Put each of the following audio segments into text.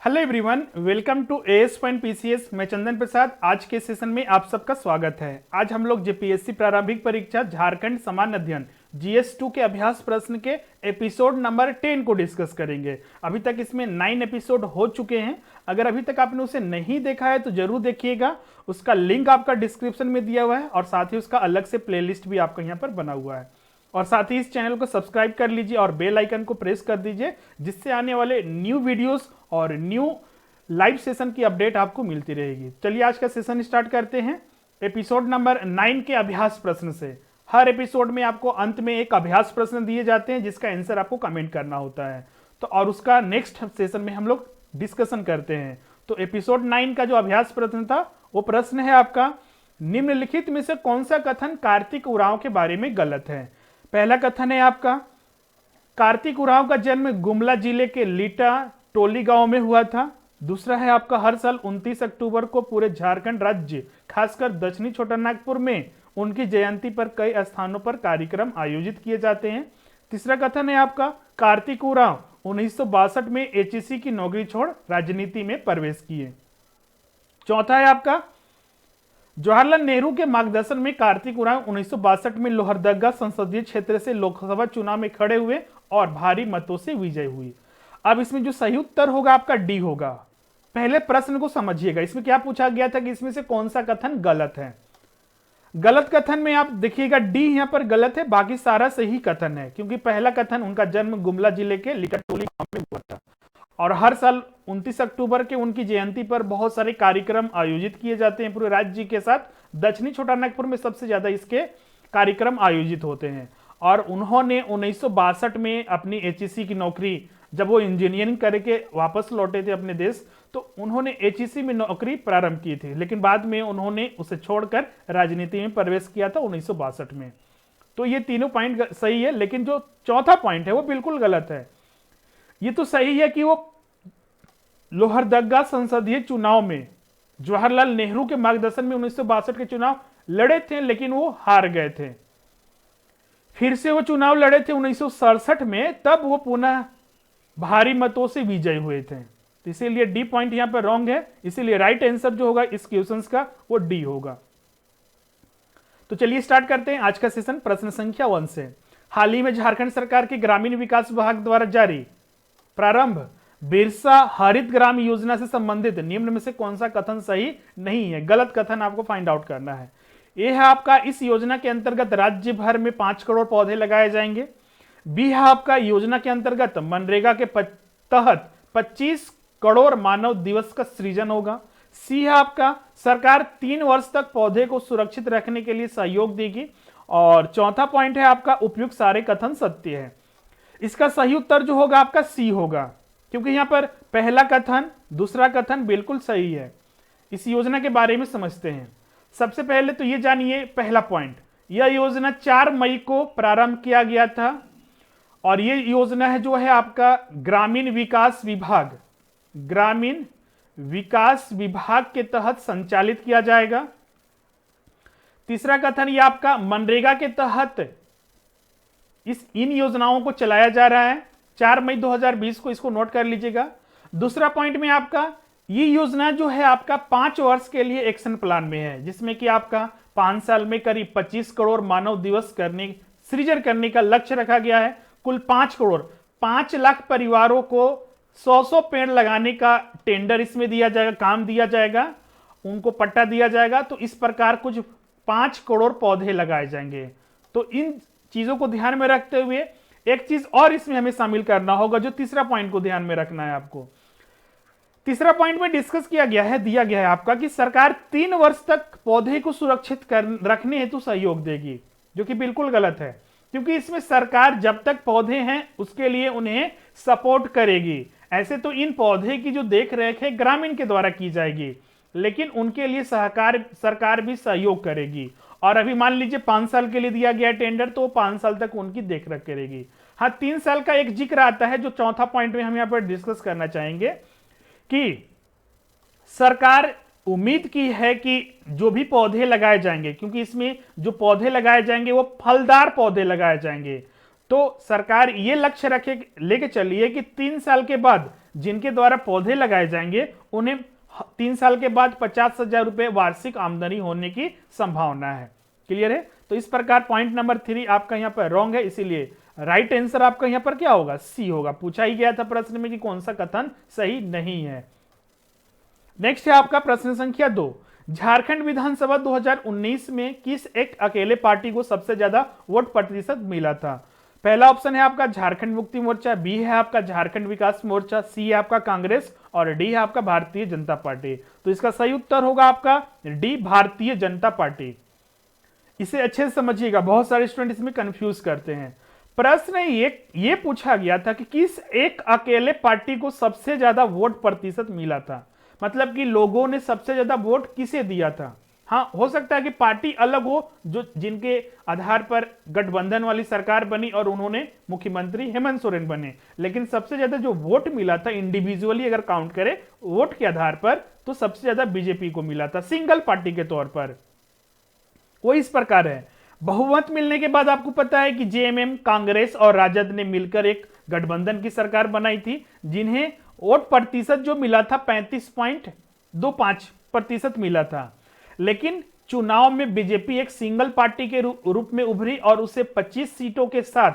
Hello everyone, welcome to AS point PCS. मैं चंदन प्रसाद। आज के सेशन में आप सबका स्वागत है। आज हम लोग जेपीएससी प्रारंभिक परीक्षा झारखंड सामान्य अध्ययन जीएस2 के अभ्यास प्रश्न के एपिसोड नंबर 10 को डिस्कस करेंगे। अभी तक इसमें 9 एपिसोड हो चुके हैं। अगर अभी तक आपने उसे नहीं देखा है तो जरूर देखिएगा। उसका लिंक आपका डिस्क्रिप्शन में दिया हुआ है और साथ ही उसका अलग से प्लेलिस्ट भी आपका यहाँ पर बना हुआ है। और साथ ही इस चैनल को सब्सक्राइब कर लीजिए और बेल आइकन को प्रेस कर दीजिए, जिससे आने वाले न्यू वीडियोस और न्यू लाइव सेशन की अपडेट आपको मिलती रहेगी। चलिए आज का सेशन स्टार्ट करते हैं एपिसोड नंबर 9 के अभ्यास प्रश्न से। हर एपिसोड में आपको अंत में एक अभ्यास प्रश्न दिए जाते हैं जिसका आंसर आपको कमेंट करना होता है। तो और उसका नेक्स्ट सेशन में हम लोग डिस्कशन करते हैं। तो एपिसोड 9 का जो अभ्यास प्रश्न था वो प्रश्न है आपका, निम्नलिखित में से कौन सा कथन कार्तिक उरांव के बारे में गलत है। पहला कथन है आपका, कार्तिक उरांव का जन्म गुमला जिले के लीटा टोली गांव में हुआ था। दूसरा है आपका, हर साल 29 अक्टूबर को पूरे झारखंड राज्य खासकर दक्षिणी छोटानागपुर में उनकी जयंती पर कई स्थानों पर कार्यक्रम आयोजित किए जाते हैं। तीसरा कथन है आपका, कार्तिक उरांव 1962 में एचईसी की नौकरी छोड़ राजनीति में प्रवेश किए। चौथा है आपका, जवाहरलाल नेहरू के मार्गदर्शन में कार्तिक उरांव 1962 में लोहरदगा संसदीय क्षेत्र से लोकसभा चुनाव में खड़े हुए और भारी मतों से विजय हुई। अब इसमें जो सही उत्तर होगा आपका डी होगा। पहले प्रश्न को समझिएगा, इसमें क्या पूछा गया था कि इसमें से कौन सा कथन गलत है। गलत कथन में आप देखिएगा डी यहां पर गलत है, बाकी सारा सही कथन है, क्योंकि पहला कथन उनका जन्म गुमला जिले के लिटाटोली गांव में हुआ था और हर साल 29 अक्टूबर के उनकी जयंती पर बहुत सारे कार्यक्रम आयोजित किए जाते हैं पूरे राज्य के साथ। दक्षिणी छोटानागपुर में सबसे ज्यादा इसके कार्यक्रम आयोजित होते हैं। और उन्होंने 1962 में अपनी एचईसी की नौकरी, जब वो इंजीनियरिंग करके वापस लौटे थे अपने देश, तो उन्होंने एचईसी में नौकरी प्रारंभ की थी, लेकिन बाद में उन्होंने उसे छोड़कर राजनीति में प्रवेश किया था 1962 में। तो ये तीनों पॉइंट सही है, लेकिन जो चौथा पॉइंट है वो बिल्कुल गलत है। ये तो सही है कि वो लोहरदगा संसदीय चुनाव में जवाहरलाल नेहरू के मार्गदर्शन में 1962 के चुनाव लड़े थे, लेकिन वो हार गए थे। फिर से वो चुनाव लड़े थे 1967 में, तब वो पुनः भारी मतों से विजयी हुए थे। तो इसीलिए डी पॉइंट यहां पर रॉन्ग है, इसीलिए राइट आंसर जो होगा इस क्वेश्चन का वो डी होगा। तो चलिए स्टार्ट करते हैं आज का सेशन प्रश्न संख्या 1 से। हाल ही में झारखंड सरकार के ग्रामीण विकास विभाग द्वारा जारी प्रारंभ बिरसा हरित ग्राम योजना से संबंधित निम्न में से कौन सा कथन सही नहीं है। गलत कथन आपको फाइंड आउट करना है। यह है आपका, इस योजना के अंतर्गत राज्य भर में 5 करोड़ पौधे लगाए जाएंगे। बी है आपका, योजना के अंतर्गत मनरेगा के तहत 25 करोड़ मानव दिवस का सृजन होगा। सी है आपका, सरकार 3 वर्ष तक पौधे को सुरक्षित रखने के लिए सहयोग देगी। और चौथा पॉइंट है आपका, उपयुक्त सारे कथन सत्य है। इसका सही उत्तर जो होगा आपका सी होगा, क्योंकि यहां पर पहला कथन दूसरा कथन बिल्कुल सही है। इस योजना के बारे में समझते हैं। सबसे पहले तो ये जानिए पहला पॉइंट, यह योजना 4 मई को प्रारंभ किया गया था और ये योजना है जो है आपका ग्रामीण विकास विभाग के तहत संचालित किया जाएगा। तीसरा कथन ये आपका, मनरेगा के तहत इन योजनाओं को चलाया जा रहा है। 4 मई 2020 को इसको नोट कर लीजिएगा। दूसरा पॉइंट में आपका, ये योजना जो है आपका 5 वर्ष के लिए एक्शन प्लान में है, जिसमें कि आपका 5 साल में करीब 25 करोड़ मानव दिवस सृजन करने का लक्ष्य रखा गया है। कुल 5 करोड़ 5 लाख परिवारों को 100 पेड़ लगाने का टेंडर इसमें दिया जाएगा, काम दिया जाएगा, उनको पट्टा दिया जाएगा। तो इस प्रकार कुछ 5 करोड़ पौधे लगाए जाएंगे। तो इन चीजों को ध्यान में रखते हुए एक चीज और इसमें हमें शामिल करना होगा, जो तीसरा पॉइंट को ध्यान में रखना है आपको। तीसरा पॉइंट में डिस्कस दिया गया है आपका कि सरकार 3 वर्ष तक पौधे को सुरक्षित रखने हेतु सहयोग देगी, जो कि बिल्कुल गलत है, क्योंकि इसमें सरकार जब तक पौधे हैं उसके लिए उन्हें सपोर्ट करेगी। ऐसे तो इन पौधे की जो देख रेख है ग्रामीण के द्वारा की जाएगी, लेकिन उनके लिए सरकार भी सहयोग करेगी। और अभी मान लीजिए 5 साल के लिए दिया गया टेंडर, तो 5 साल तक उनकी देखरेख करेगी। हाँ, 3 साल का एक जिक्र आता है जो चौथा पॉइंट में हम यहां पर डिस्कस करना चाहेंगे कि सरकार उम्मीद की है कि जो भी पौधे लगाए जाएंगे, क्योंकि इसमें जो पौधे लगाए जाएंगे वो फलदार पौधे लगाए जाएंगे, तो सरकार ये लक्ष्य लेके चलिए कि 3 साल के बाद जिनके द्वारा पौधे लगाए जाएंगे उन्हें 3 साल के बाद 50,000 रुपए वार्षिक आमदनी होने की संभावना है। क्लियर है? तो इस प्रकार पॉइंट नंबर 3 आपका यहां पर रॉन्ग है, इसीलिए राइट आंसर आपका यहां पर क्या होगा? सी होगा। पूछा ही गया था प्रश्न में कि कौन सा कथन सही नहीं है। नेक्स्ट है आपका प्रश्न संख्या 2। झारखंड विधानसभा 2019 में किस एक अकेले पार्टी को सबसे ज्यादा वोट प्रतिशत मिला था? पहला ऑप्शन है आपका झारखंड मुक्ति मोर्चा, बी है आपका झारखंड विकास मोर्चा, सी है आपका कांग्रेस और डी है आपका भारतीय जनता पार्टी। तो इसका सही उत्तर होगा आपका डी, भारतीय जनता पार्टी। इसे अच्छे से समझिएगा, बहुत सारे स्टूडेंट इसमें कंफ्यूज करते हैं। प्रश्न ये पूछा गया था कि किस एक अकेले पार्टी को सबसे ज्यादा वोट प्रतिशत मिला था, मतलब कि लोगों ने सबसे ज्यादा वोट किसे दिया था। हाँ, हो सकता है कि पार्टी अलग हो, जो जिनके आधार पर गठबंधन वाली सरकार बनी और उन्होंने मुख्यमंत्री हेमंत सोरेन बने, लेकिन सबसे ज्यादा जो वोट मिला था इंडिविजुअली अगर काउंट करें वोट के आधार पर, तो सबसे ज्यादा बीजेपी को मिला था सिंगल पार्टी के तौर पर। वो इस प्रकार है, बहुमत मिलने के बाद आपको पता है कि जेएमएम, कांग्रेस और राजद ने मिलकर एक गठबंधन की सरकार बनाई थी, जिन्हें वोट प्रतिशत जो मिला था 35.25% मिला था। लेकिन चुनाव में बीजेपी एक सिंगल पार्टी के रूप में उभरी और उसे 25 सीटों के साथ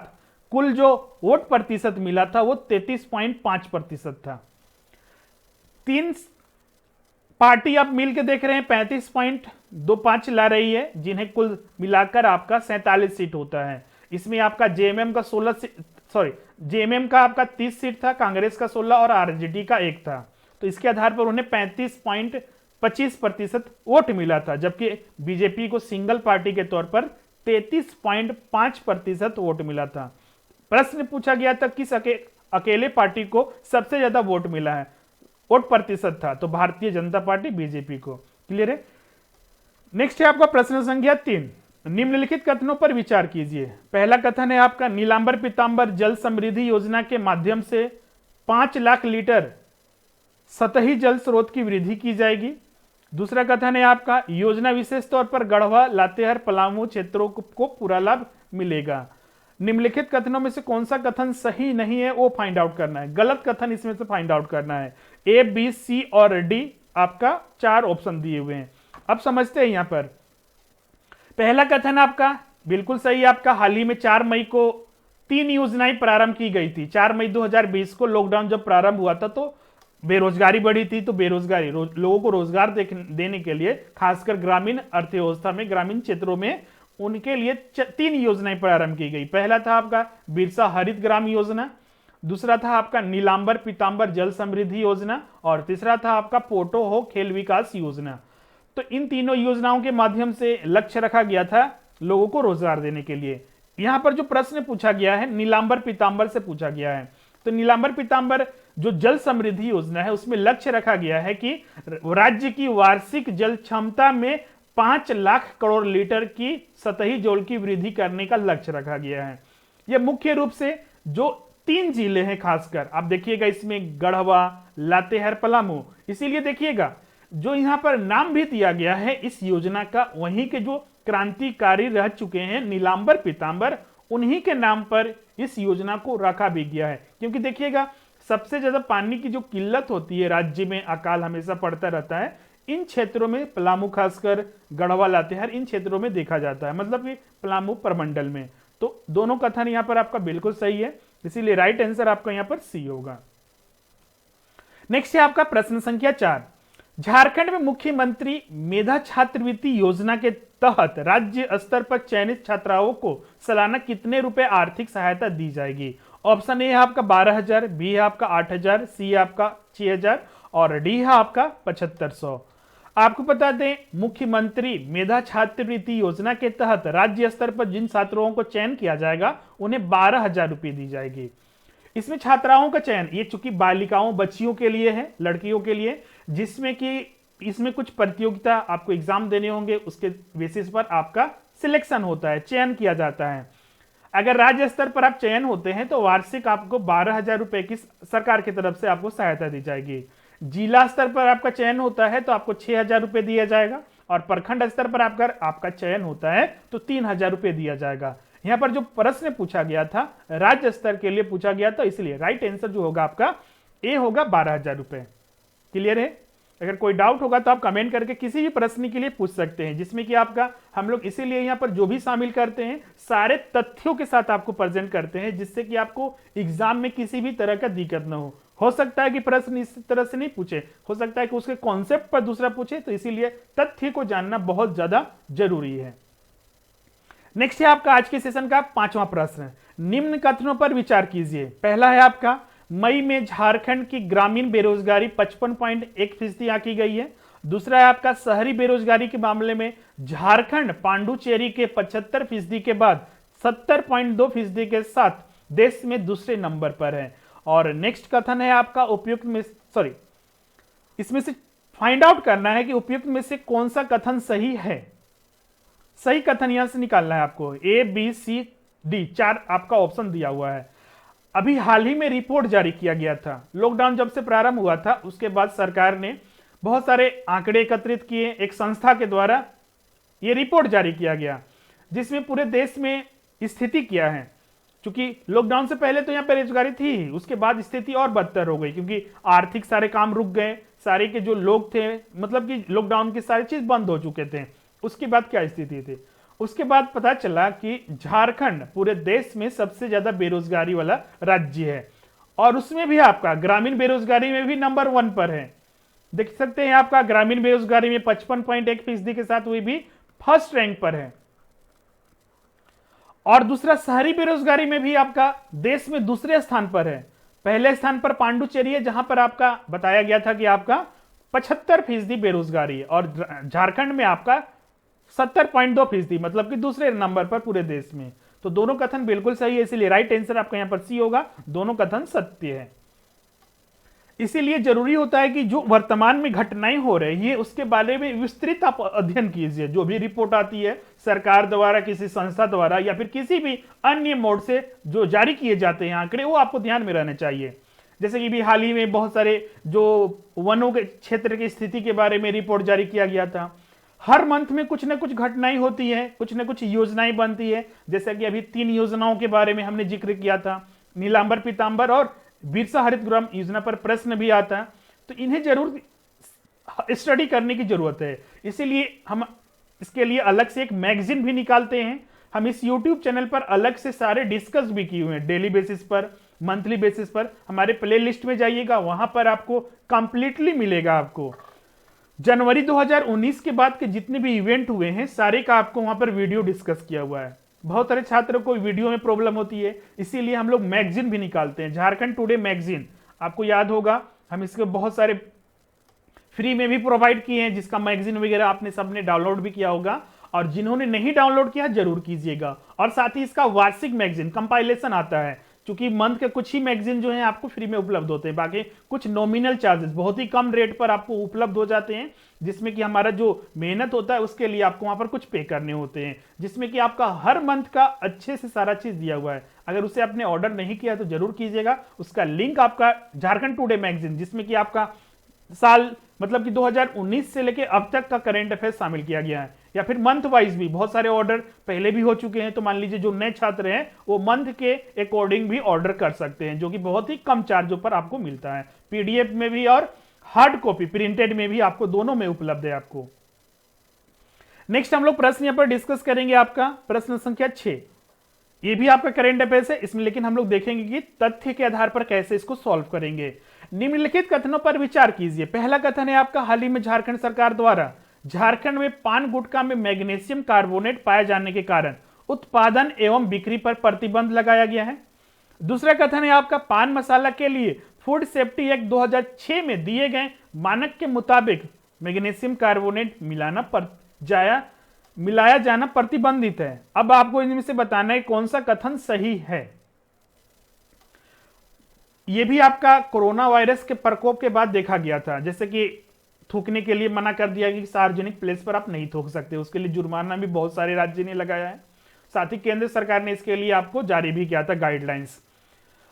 कुल जो वोट प्रतिशत मिला था वो 33.5% था। 3 पार्टी आप मिलकर देख रहे हैं 35.25 ला रही है, जिन्हें कुल मिलाकर आपका 47 सीट होता है। इसमें आपका जेएमएम का 30 सीट था, कांग्रेस का 16 और आरजेडी का 1 था। तो इसके आधार पर उन्हें 35.25% वोट मिला था, जबकि बीजेपी को सिंगल पार्टी के तौर पर 33.5% वोट मिला था। प्रश्न पूछा गया था किस अकेले पार्टी को सबसे ज्यादा वोट मिला है, वोट प्रतिशत था, तो भारतीय जनता पार्टी बीजेपी को। क्लियर है? नेक्स्ट है आपका प्रश्न संख्या 3। निम्नलिखित कथनों पर विचार कीजिए। पहला कथन है आपका नीलांबर पीतांबर जल समृद्धि योजना के माध्यम से 5 लाख लीटर सतही जल स्रोत की वृद्धि की जाएगी। दूसरा कथन है आपका योजना विशेष तौर पर गढ़वा, लातेहार, पलामू क्षेत्रों को पूरा लाभ मिलेगा। निम्नलिखित कथनों में से कौन सा कथन सही नहीं है वो फाइंड आउट करना है, गलत कथन इसमें से फाइंड आउट करना है। ए, बी, सी और डी आपका 4 ऑप्शन दिए हुए हैं। अब समझते हैं यहां पर पहला कथन आपका बिल्कुल सही। आपका हाल ही में 4 मई को 3 योजनाएं प्रारंभ की गई थी। 4 मई 2020 को लॉकडाउन जब प्रारंभ हुआ था तो बेरोजगारी बढ़ी थी, तो बेरोजगारी लोगों को रोजगार देने के लिए खासकर ग्रामीण अर्थव्यवस्था में, ग्रामीण क्षेत्रों में उनके लिए 3 योजनाएं प्रारंभ की गई। पहला था आपका बिरसा हरित ग्राम योजना, दूसरा था आपका नीलांबर पीतांबर जल समृद्धि योजना और तीसरा था आपका पोटो हो खेल विकास योजना। तो इन तीनों योजनाओं के माध्यम से लक्ष्य रखा गया था लोगों को रोजगार देने के लिए। यहां पर जो प्रश्न पूछा गया है नीलांबर पीतांबर से पूछा गया है, तो नीलांबर पीतांबर जो जल समृद्धि योजना है उसमें लक्ष्य रखा गया है कि राज्य की वार्षिक जल क्षमता में 5 लाख करोड़ लीटर की सतही जल की वृद्धि करने का लक्ष्य रखा गया है। यह मुख्य रूप से जो 3 जिले हैं, खासकर आप देखिएगा इसमें गढ़वा, लातेहार, पलामू, इसीलिए देखिएगा जो यहां पर नाम भी दिया गया है इस योजना का, वहीं के जो क्रांतिकारी रह चुके हैं नीलांबर पीतांबर, उन्हीं के नाम पर इस योजना को रखा भी गया है। क्योंकि देखिएगा सबसे ज्यादा पानी की जो किल्लत होती है राज्य में, अकाल हमेशा पड़ता रहता है, इन क्षेत्रों में पलामू, खासकर गढ़वा, लातेहार, इन क्षेत्रों में देखा जाता है, मतलब कि पलामू प्रमंडल में। तो दोनों कथन यहां पर आपका बिल्कुल सही है, इसीलिए राइट आंसर आपका यहां पर सी होगा। नेक्स्ट है आपका प्रश्न संख्या 4। झारखंड में मुख्यमंत्री मेधा छात्रवृत्ति योजना के तहत राज्य स्तर पर चयनित छात्राओं को सालाना कितने रुपए आर्थिक सहायता दी जाएगी? ऑप्शन ए है आपका 12,000, बी है आपका 8,000, सी है आपका 6,000 और डी है आपका 7,500। आपको बता दें मुख्यमंत्री मेधा छात्रवृत्ति योजना के तहत राज्य स्तर पर जिन छात्राओं को चयन किया जाएगा उन्हें 12,000 रुपये दी जाएगी। इसमें छात्राओं का चयन ये चूंकि बालिकाओं, बच्चियों के लिए है, लड़कियों के लिए, जिसमें कि इसमें कुछ प्रतियोगिता आपको एग्जाम देने होंगे, उसके बेसिस पर आपका सिलेक्शन होता है, चयन किया जाता है। अगर राज्य स्तर पर आप चयन होते हैं तो वार्षिक आपको 12,000 रुपए की सरकार की तरफ से आपको सहायता दी जाएगी। जिला स्तर पर आपका चयन होता है तो आपको 6,000 रुपए दिया जाएगा और प्रखंड स्तर पर आपका चयन होता है तो 3,000 रुपए दिया जाएगा। यहां पर जो प्रश्न पूछा गया था राज्य स्तर के लिए पूछा गया था, इसलिए राइट आंसर जो होगा आपका ए होगा 12,000 रुपए। क्लियर है? अगर कोई डाउट होगा तो आप कमेंट करके किसी भी प्रश्न के लिए पूछ सकते हैं, जिसमें कि आपका हम लोग इसीलिए यहां पर जो भी शामिल करते हैं सारे तथ्यों के साथ आपको प्रेजेंट करते हैं, जिससे कि आपको एग्जाम में किसी भी तरह का दिक्कत ना हो सकता है कि प्रश्न इस तरह से नहीं पूछे, हो सकता है कि उसके कॉन्सेप्ट पर दूसरा पूछे, तो इसीलिए तथ्य को जानना बहुत ज्यादा जरूरी है। नेक्स्ट है आपका आज के सेशन का 5वां प्रश्न। निम्न कथनों पर विचार कीजिए। पहला है आपका, मई में झारखंड की ग्रामीण बेरोजगारी 55.1% आंकी गई है। दूसरा है आपका, शहरी बेरोजगारी के मामले में झारखंड पांडुचेरी के 75% के बाद 70.2% के साथ देश में दूसरे नंबर पर है। और नेक्स्ट कथन है आपका, उपयुक्त में इसमें से फाइंड आउट करना है कि उपयुक्त में से कौन सा कथन सही है। सही कथन यहां से निकालना है आपको। ए बी सी डी 4 आपका ऑप्शन दिया हुआ है। अभी हाल ही में रिपोर्ट जारी किया गया था, लॉकडाउन जब से प्रारंभ हुआ था उसके बाद सरकार ने बहुत सारे आंकड़े एकत्रित किए, एक संस्था के द्वारा यह रिपोर्ट जारी किया गया, जिसमें पूरे देश में स्थिति क्या है। क्योंकि लॉकडाउन से पहले तो यहाँ पर बेरोजगारी थी ही, उसके बाद स्थिति और बदतर हो गई, क्योंकि आर्थिक सारे काम रुक गए, सारे के जो लोग थे, मतलब कि लॉकडाउन की सारी चीज बंद हो चुके थे। उसके बाद क्या स्थिति थी, उसके बाद पता चला कि झारखंड पूरे देश में सबसे ज्यादा बेरोजगारी वाला राज्य है, और उसमें भी आपका ग्रामीण बेरोजगारी में भी नंबर 1 पर है। देख सकते हैं आपका ग्रामीण बेरोजगारी में 55.1% के साथ हुई भी फर्स्ट रैंक पर है। और दूसरा, शहरी बेरोजगारी में भी आपका देश में दूसरे स्थान पर है। पहले स्थान पर पांडुचेरी है, जहां पर आपका बताया गया था कि आपका 75% बेरोजगारी है, और झारखंड में आपका 70.2%, मतलब कि दूसरे नंबर पर पूरे देश में। तो दोनों कथन बिल्कुल सही है, इसीलिए राइट आंसर आपका यहां पर सी होगा। दोनों कथन सत्य है। इसीलिए जरूरी होता है कि जो वर्तमान में घटनाएं हो रही है उसके बारे में विस्तृत आप अध्ययन कीजिए। जो भी रिपोर्ट आती है सरकार द्वारा, किसी संस्था द्वारा, या फिर किसी भी अन्य मोड से जो जारी किए जाते हैं आंकड़े, वो आपको ध्यान में रहने चाहिए। जैसे कि भी हाल ही में बहुत सारे जो वनों के क्षेत्र की स्थिति के बारे में रिपोर्ट जारी किया गया था। हर मंथ में कुछ ना कुछ घटनाएं होती है, कुछ ना कुछ योजनाएं बनती है। जैसे कि अभी 3 योजनाओं के बारे में हमने जिक्र किया था, नीलांबर, पीतांबर और बिरसा हरित ग्राम योजना पर प्रश्न भी आता है। तो इन्हें जरूर स्टडी करने की जरूरत है। इसीलिए हम इसके लिए अलग से एक मैगजीन भी निकालते हैं। हम इस YouTube चैनल पर अलग से सारे डिस्कस भी किए हुए हैं, डेली बेसिस पर, मंथली बेसिस पर। हमारे प्ले लिस्ट में जाइएगा, वहां पर आपको कंप्लीटली मिलेगा। आपको जनवरी 2019 के बाद के जितने भी इवेंट हुए हैं सारे का आपको वहां पर वीडियो डिस्कस किया हुआ है। बहुत सारे छात्रों को वीडियो में प्रॉब्लम होती है, इसीलिए हम लोग मैगजीन भी निकालते हैं, झारखंड टुडे मैगजीन। आपको याद होगा हम इसके बहुत सारे फ्री में भी प्रोवाइड किए हैं, जिसका मैगजीन वगैरह आपने सबने डाउनलोड भी किया होगा, और जिन्होंने नहीं डाउनलोड किया जरूर कीजिएगा। और साथ ही इसका वार्षिक मैगजीन कंपाइलेशन आता है, क्योंकि मंथ के कुछ ही मैगजीन जो है आपको फ्री में उपलब्ध होते हैं, बाकी कुछ नॉमिनल चार्जेस बहुत ही कम रेट पर आपको उपलब्ध हो जाते हैं, जिसमें कि हमारा जो मेहनत होता है उसके लिए आपको वहां पर कुछ पे करने होते हैं, जिसमें कि आपका हर मंथ का अच्छे से सारा चीज दिया हुआ है। अगर उसे आपने ऑर्डर नहीं किया तो जरूर कीजिएगा। उसका लिंक आपका झारखंड टुडे मैगजीन, जिसमें कि आपका साल मतलब कि 2019 से लेके अब तक का करंट अफेयर शामिल किया गया है, या फिर मंथ वाइज भी बहुत सारे ऑर्डर पहले भी हो चुके हैं। तो मान लीजिए जो नए छात्र हैं वो मंथ के अकॉर्डिंग भी ऑर्डर कर सकते हैं, जो कि बहुत ही कम चार्जों पर आपको मिलता है। पीडीएफ में भी और हार्ड कॉपी प्रिंटेड में भी आपको दोनों में उपलब्ध है आपको। नेक्स्ट हम लोग प्रश्न यहां पर डिस्कस करेंगे, आपका प्रश्न संख्या 6। ये भी आपका करंट अफेयर्स है इसमें, लेकिन हम लोग देखेंगे कि तथ्य के आधार पर कैसे इसको सॉल्व करेंगे। निम्नलिखित कथनों पर विचार कीजिए। पहला कथन है आपका, हाल ही में झारखंड सरकार द्वारा झारखंड में पान गुटखा में मैग्नीशियम कार्बोनेट पाए जाने के कारण उत्पादन एवं बिक्री पर प्रतिबंध लगाया गया है। दूसरा कथन है आपका, पान मसाला के लिए फूड सेफ्टी एक्ट 2006 में दिए गए मानक के मुताबिक मैग्नीशियम कार्बोनेट मिलाया जाना प्रतिबंधित है। अब आपको इनमें से बताना है कौन सा कथन सही है। यह भी आपका कोरोना वायरस के प्रकोप के बाद देखा गया था, जैसे कि थूकने के लिए मना कर दिया कि सार्वजनिक प्लेस पर आप नहीं थूक सकते, उसके लिए जुर्माना भी बहुत सारे राज्य ने लगाया है। साथ ही केंद्र सरकार ने इसके लिए आपको जारी भी किया था गाइडलाइंस।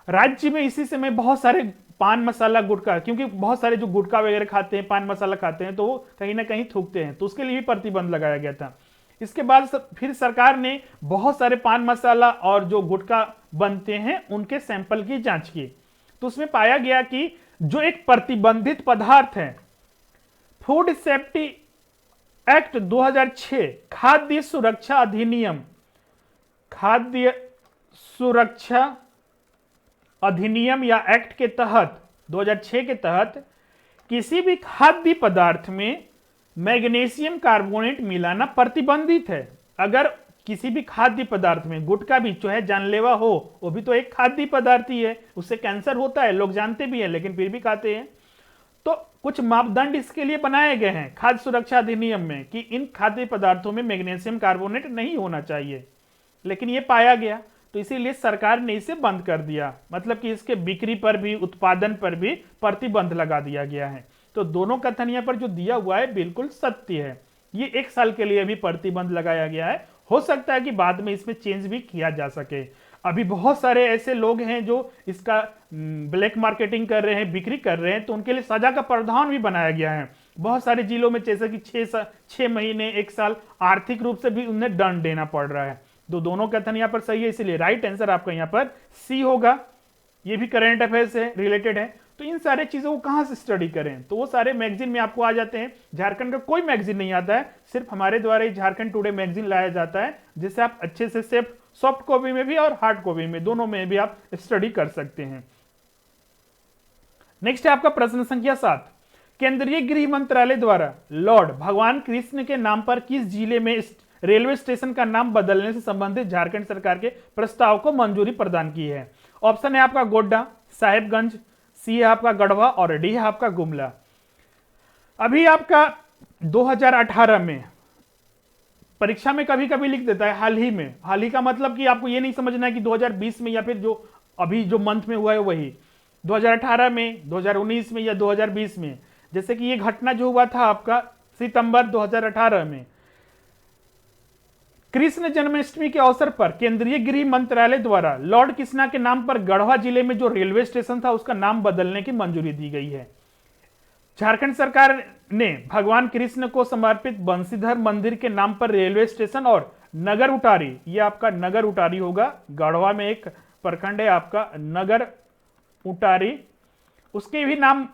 राज्य में इसी समय बहुत सारे पान मसाला गुटखा, क्योंकि बहुत सारे जो गुटखा वगैरह खाते हैं, पान मसाला खाते हैं, तो वो कहीं ना कहीं थूकते हैं, तो उसके लिए भी प्रतिबंध लगाया गया था। इसके बाद फिर सरकार ने बहुत सारे पान मसाला और जो गुटखा बनते हैं उनके सैंपल की जांच की, तो उसमें पाया गया कि जो एक प्रतिबंधित पदार्थ है। फूड सेफ्टी एक्ट 2006, खाद्य सुरक्षा अधिनियम, खाद्य सुरक्षा अधिनियम या एक्ट के तहत 2006 के तहत किसी भी खाद्य पदार्थ में मैग्नीशियम कार्बोनेट मिलाना प्रतिबंधित है। अगर किसी भी खाद्य पदार्थ में, गुटखा भी चाहे जानलेवा हो, वो भी तो एक खाद्य पदार्थ ही है, उससे कैंसर होता है, लोग जानते भी हैं लेकिन फिर भी खाते हैं। तो कुछ मापदंड इसके लिए बनाए गए हैं खाद्य सुरक्षा अधिनियम में कि इन खाद्य पदार्थों में मैग्नीशियम कार्बोनेट नहीं होना चाहिए, लेकिन ये पाया गया तो इसीलिए सरकार ने इसे बंद कर दिया, मतलब कि इसके बिक्री पर भी, उत्पादन पर भी प्रतिबंध लगा दिया गया है। तो दोनों कथन यहाँ पर जो दिया हुआ है बिल्कुल सत्य है। ये 1 साल के लिए भी प्रतिबंध लगाया गया है, हो सकता है कि बाद में इसमें चेंज भी किया जा सके। अभी बहुत सारे ऐसे लोग हैं जो इसका ब्लैक मार्केटिंग कर रहे हैं, बिक्री कर रहे हैं, तो उनके लिए सजा का प्रावधान भी बनाया गया है बहुत सारे जिलों में, जैसे कि 6 महीने 1 साल आर्थिक रूप से भी उन्हें दंड देना पड़ रहा है। तो दोनों कथन यहाँ पर सही है, इसीलिए राइट आंसर आपका यहाँ पर सी होगा। ये भी करंट अफेयर से रिलेटेड है। तो इन सारे चीजों को कहां से स्टडी करें, तो वो सारे मैगजीन में आपको आ जाते हैं। झारखंड का कोई मैगजीन नहीं आता है, सिर्फ हमारे द्वारा ही झारखंड टुडे मैगजीन लाया जाता है, जिससे आप अच्छे से सॉफ्ट कॉपी में भी और हार्ड कॉपी में, दोनों में भी आप स्टडी कर सकते हैं। नेक्स्ट है आपका प्रश्न संख्या 7। केंद्रीय गृह मंत्रालय द्वारा लॉर्ड भगवान कृष्ण के नाम पर किस जिले में रेलवे स्टेशन का नाम बदलने से संबंधित झारखंड सरकार के प्रस्ताव को मंजूरी प्रदान की है? ऑप्शन है आपका गोड्डा, साहेबगंज, सी है आपका गढ़वा और डी है आपका गुमला। अभी आपका 2018 में परीक्षा में कभी कभी लिख देता है हाल ही में। हाल ही का मतलब कि आपको ये नहीं समझना है कि 2020 में या फिर जो अभी जो मंथ में हुआ है वही 2018 में, 2019 में या 2020 में। जैसे कि ये घटना जो हुआ था आपका सितंबर 2018 में, कृष्ण जन्माष्टमी के अवसर पर केंद्रीय गृह मंत्रालय द्वारा लॉर्ड कृष्णा के नाम पर गढ़वा जिले में जो रेलवे स्टेशन था उसका नाम बदलने की मंजूरी दी गई है। झारखंड सरकार ने भगवान कृष्ण को समर्पित बंसीधर मंदिर के नाम पर रेलवे स्टेशन और नगर उटारी, ये आपका नगर उटारी होगा, गढ़वा में एक प्रखंड है आपका नगर उटारी, उसके भी नाम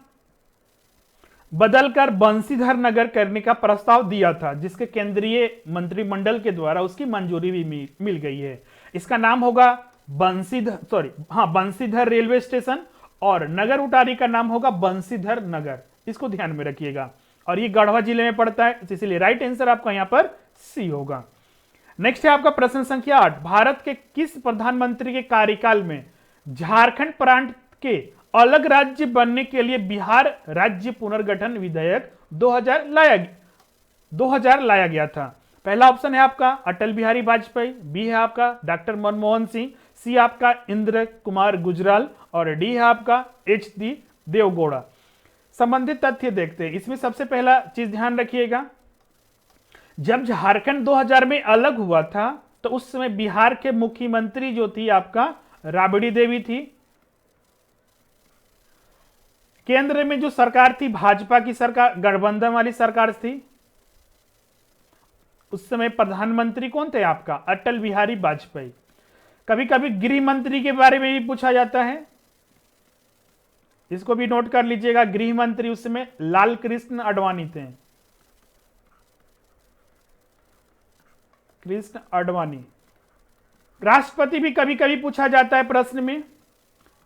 बदलकर बंसीधर नगर करने का प्रस्ताव दिया था, जिसके केंद्रीय मंत्रिमंडल के द्वारा उसकी मंजूरी भी मिल गई है। इसका नाम होगा बंसीधर रेलवे स्टेशन और नगर उटारी का नाम होगा बंसीधर नगर। इसको ध्यान में रखिएगा। और ये गढ़वा जिले में पड़ता है, इसीलिए राइट आंसर आपका यहां पर सी होगा। नेक्स्ट है आपका प्रश्न संख्या 8। भारत के किस प्रधानमंत्री के कार्यकाल में झारखंड प्रांत के अलग राज्य बनने के लिए बिहार राज्य पुनर्गठन विधेयक 2000 लाया गया था? पहला ऑप्शन है आपका अटल बिहारी वाजपेयी, बी है आपका डॉक्टर मनमोहन सिंह, सी आपका इंद्र कुमार गुजराल और डी है आपका एच.डी. देवगौड़ा। संबंधित तथ्य देखते हैं। इसमें सबसे पहला चीज ध्यान रखिएगा, जब झारखंड 2000 में अलग हुआ था तो उस समय बिहार के मुख्यमंत्री जो थी आपका राबड़ी देवी थी। केंद्र में जो सरकार थी भाजपा की सरकार, गठबंधन वाली सरकार थी। उस समय प्रधानमंत्री कौन थे आपका अटल बिहारी वाजपेयी। कभी कभी गृह मंत्री के बारे में भी पूछा जाता है, इसको भी नोट कर लीजिएगा। गृह मंत्री उस समय लाल कृष्ण आडवाणी थे, कृष्ण आडवाणी। राष्ट्रपति भी कभी कभी पूछा जाता है प्रश्न में,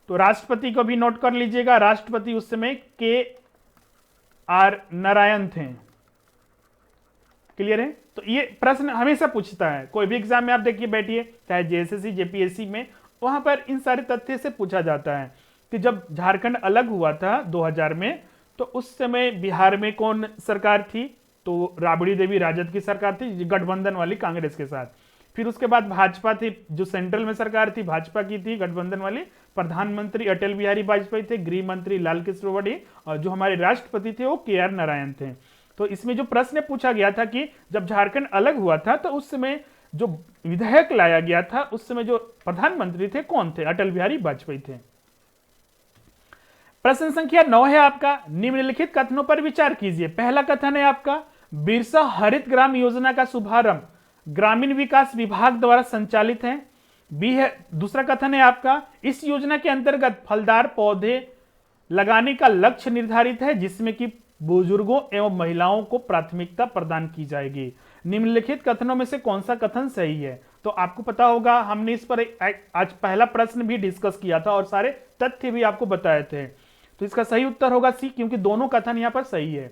तो राष्ट्रपति को भी नोट कर लीजिएगा। राष्ट्रपति उस समय के.आर. नारायण थे। क्लियर है? तो ये प्रश्न हमेशा पूछता है, कोई भी एग्जाम में आप देखिए बैठिए, चाहे जेएसएससी जेपीएससी में, वहां पर इन सारे तथ्य से पूछा जाता है कि जब झारखंड अलग हुआ था 2000 में तो उस समय बिहार में कौन सरकार थी, तो राबड़ी देवी राजद की सरकार थी गठबंधन वाली कांग्रेस के साथ। फिर उसके बाद भाजपा थी, जो सेंट्रल में सरकार थी भाजपा की थी गठबंधन वाली। प्रधानमंत्री अटल बिहारी वाजपेयी थे, गृह मंत्री लाल कृष्ण आडवाणी और जो हमारे राष्ट्रपति थे वो के.आर. नारायण थे। तो इसमें जो प्रश्न पूछा गया था कि जब झारखंड अलग हुआ था तो उस समय जो विधेयक लाया गया था उस समय जो प्रधानमंत्री थे कौन थे, अटल बिहारी वाजपेयी थे। प्रश्न संख्या 9 है आपका, निम्नलिखित कथनों पर विचार कीजिए। पहला कथन है आपका, बिरसा हरित ग्राम योजना का शुभारंभ ग्रामीण विकास विभाग द्वारा संचालित है। बी है, दूसरा कथन है आपका, इस योजना के अंतर्गत फलदार पौधे लगाने का लक्ष्य निर्धारित है जिसमें कि बुजुर्गों एवं महिलाओं को प्राथमिकता प्रदान की जाएगी। निम्नलिखित कथनों में से कौन सा कथन सही है? तो आपको पता होगा हमने इस पर आज पहला प्रश्न भी डिस्कस किया था और सारे तथ्य भी आपको बताए थे। तो इसका सही उत्तर होगा सी, क्योंकि दोनों कथन यहां पर सही है।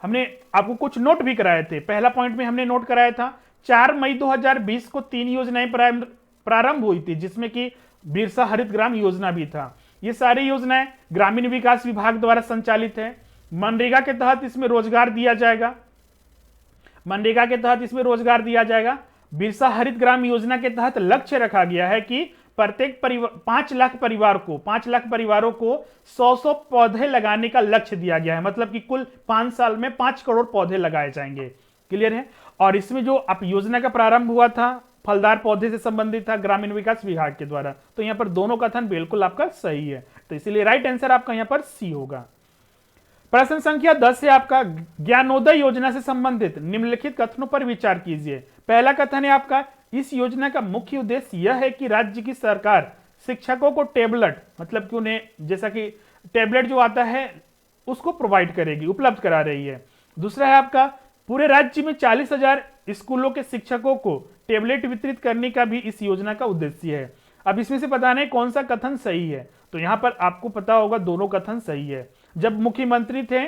हमने आपको कुछ नोट भी कराए थे। पहला पॉइंट में हमने नोट कराया था 4 मई 2020 को 3 योजनाएं प्रारंभ हुई थी, जिसमें कि बिरसा हरित ग्राम योजना भी था। ये सारी योजनाएं ग्रामीण विकास विभाग द्वारा संचालित है। मनरेगा के तहत इसमें रोजगार दिया जाएगा। मनरेगा के तहत इसमें रोजगार दिया जाएगा। बिरसा हरित ग्राम योजना के तहत लक्ष्य रखा गया है कि प्रत्येक 5 लाख परिवारों को 100 पौधे लगाने का लक्ष्य दिया गया है। मतलब कि कुल 5 साल में 5 करोड़ पौधे लगाए जाएंगे। क्लियर है? और इसमें जो आप योजना का प्रारंभ हुआ था फलदार पौधे से संबंधित था ग्रामीण विकास विभाग के द्वारा। तो यहां पर दोनों कथन बिल्कुल आपका सही है। तो इसीलिए राइट आंसर आपका यहां पर सी होगा। प्रश्न संख्या 10 है आपका, ज्ञानोदय योजना से संबंधित निम्नलिखित कथनों पर विचार कीजिए। पहला कथन है आपका, इस योजना का मुख्य उद्देश्य यह है कि राज्य की सरकार शिक्षकों को टेबलेट, मतलब कि उन्हें जैसा कि टेबलेट जो आता है उसको प्रोवाइड करेगी, उपलब्ध करा रही है। दूसरा है आपका, पूरे राज्य में 40,000 स्कूलों के शिक्षकों को टेबलेट वितरित करने का भी इस योजना का उद्देश्य है। अब इसमें से बताना है कौन सा कथन सही है। तो यहां पर आपको पता होगा दोनों कथन सही है। जब मुख्यमंत्री थे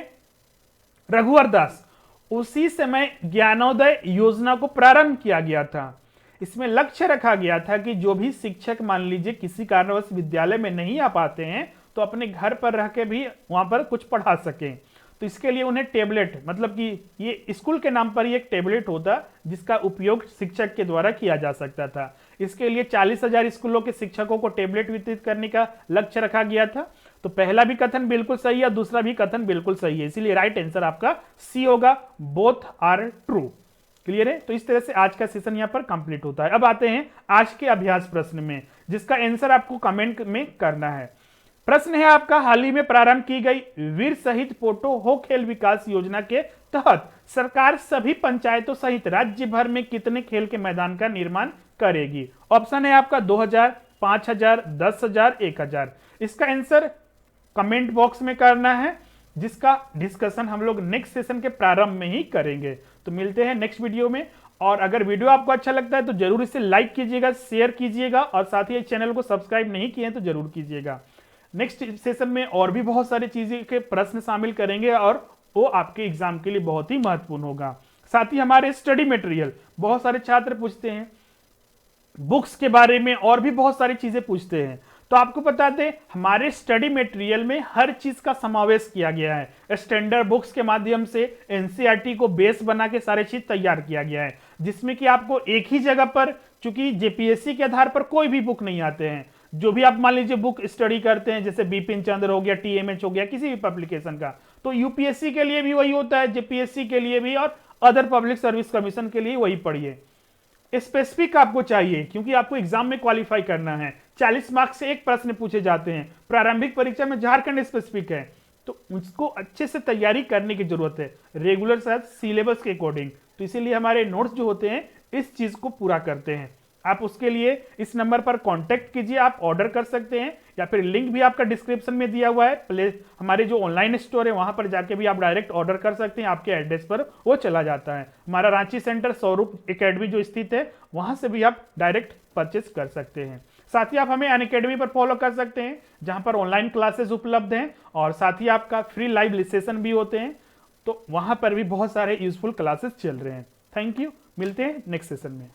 रघुवर दास, उसी समय ज्ञानोदय योजना को प्रारंभ किया गया था। इसमें लक्ष्य रखा गया था कि जो भी शिक्षक मान लीजिए किसी कारणवश विद्यालय में नहीं आ पाते हैं तो अपने घर पर रह के भी वहां पर कुछ पढ़ा सकें। तो इसके लिए उन्हें टेबलेट, मतलब कि ये स्कूल के नाम पर ही एक टेबलेट होता जिसका उपयोग शिक्षक के द्वारा किया जा सकता था। इसके लिए 40,000 स्कूलों के शिक्षकों को टेबलेट वितरित करने का लक्ष्य रखा गया था। तो पहला भी कथन बिल्कुल सही है, दूसरा भी कथन बिल्कुल सही है। इसीलिए राइट आंसर आपका सी होगा, बोथ आर ट्रू। क्लियर है? तो इस तरह से आज का सेशन यहां पर कंप्लीट होता है। अब आते हैं आज के अभ्यास प्रश्न में, जिसका आंसर आपको कमेंट में करना है। प्रश्न है आपका, हाल ही में प्रारंभ की गई वीर शहीद पोटो हो खेल विकास योजना के तहत सरकार सभी पंचायतों सहित राज्य भर में कितने खेल के मैदान का निर्माण करेगी? ऑप्शन है आपका 2000, 5000, 10,000, 1,000। इसका आंसर कमेंट बॉक्स में करना है, जिसका डिस्कशन हम लोग नेक्स्ट सेशन के प्रारंभ में ही करेंगे। तो मिलते हैं नेक्स्ट वीडियो में। और अगर वीडियो आपको अच्छा लगता है तो जरूर इसे लाइक कीजिएगा, शेयर कीजिएगा और साथ ही चैनल को सब्सक्राइब नहीं किए तो जरूर कीजिएगा। नेक्स्ट सेशन में और भी बहुत सारी चीजें के प्रश्न शामिल करेंगे और वो आपके एग्जाम के लिए बहुत ही महत्वपूर्ण होगा। साथ ही हमारे स्टडी मटेरियल, बहुत सारे छात्र पूछते हैं बुक्स के बारे में और भी बहुत सारी चीजें पूछते हैं। तो आपको बता दें हमारे स्टडी मटेरियल में हर चीज का समावेश किया गया है। स्टैंडर्ड बुक्स के माध्यम से एनसीईआरटी को बेस बना के सारे चीज तैयार किया गया है, जिसमें कि आपको एक ही जगह पर, चूंकि जेपीएससी के आधार पर कोई भी बुक नहीं आते हैं, जो भी आप मान लीजिए बुक स्टडी करते हैं जैसे बिपिन चंद्र हो गया, टीएमएच हो गया, किसी भी पब्लिकेशन का, तो यूपीएससी के लिए भी वही होता है, जेपीएससी के लिए भी और अदर पब्लिक सर्विस कमीशन के लिए वही पढ़िए। स्पेसिफिक आपको चाहिए क्योंकि आपको एग्जाम में क्वालिफाई करना है। 40 मार्क्स से एक प्रश्न पूछे जाते हैं। प्रारंभिक परीक्षा में झारखंड स्पेसिफिक है, तो उसको अच्छे से तैयारी करने की जरूरत है, रेगुलर साथ सिलेबस के अकॉर्डिंग। तो इसीलिए हमारे नोट्स जो होते हैं इस चीज को पूरा करते हैं। आप उसके लिए इस नंबर पर कांटेक्ट कीजिए, आप ऑर्डर कर सकते हैं या फिर लिंक भी आपका डिस्क्रिप्शन में दिया हुआ है। हमारे जो ऑनलाइन स्टोर है वहां पर जाके भी आप डायरेक्ट ऑर्डर कर सकते हैं, आपके एड्रेस पर वो चला जाता है। हमारा रांची सेंटर स्वरूप एकेडमी जो स्थित है वहां से भी आप डायरेक्ट परचेस कर सकते हैं। साथ ही आप हमें अनअकैडमी पर फॉलो कर सकते हैं जहां पर ऑनलाइन क्लासेस उपलब्ध हैं और साथ ही आपका फ्री लाइव सेशन भी होते हैं। तो वहां पर भी बहुत सारे यूजफुल क्लासेस चल रहे हैं। थैंक यू, मिलते हैं नेक्स्ट सेशन में।